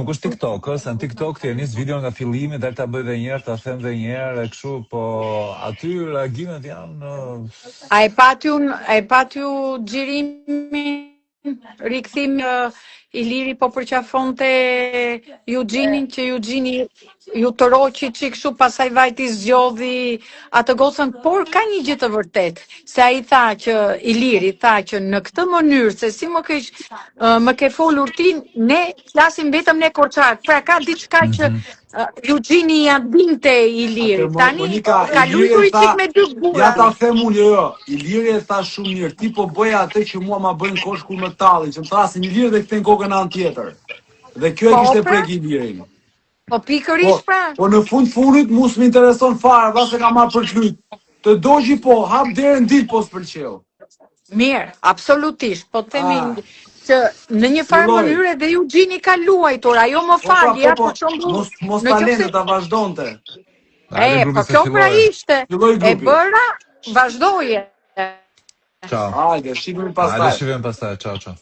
Nuk është TikTok, se në TikTok ti e nis video nga fillimi, dal ta bëj edhe një herë, ta them edhe një herë e kështu, po aty reagimet janë E patju xhirimin, rikthim Iliri po përqafonte Eugjinin që Eugjini ju toroqi që kështu pasaj vajti zgjodhi atë gocën, por ka një gjë të vërtet, se ai tha që Iliri tha që në këtë mënyrë se si më ke folur ti, ne flasim vetëm ne Korçak. Pra ka diçka që Eugjini ja dinte Iliri. Tani Monika, ka luajtur i çik me dy ja burra. ta them unë, jo. Iliri e tha shumë mirë. Ti po bëja atë që mua ma bën kosh kur më tallin, që më thasin Iliri dhe kthejnë kokën anë tjetër. Dhe kjo e kishte prek Ilirin. Po pikërisht pra. Po në fundit mu s'më intereson fare, dha se ka marrë për klyt. Të dogji po, hap derën dil po s'pëlqeu. Mirë, absolutisht, po themi që në një farë mënyrë dhe Eugjini ka luajtur, ajo më falë, ja për shembull. Mos talente ta vazhdonte. Po kjo pra ishte. E bëra, vazhdoje. Ciao. Hajde, shihemi pastaj. Ciao, ciao.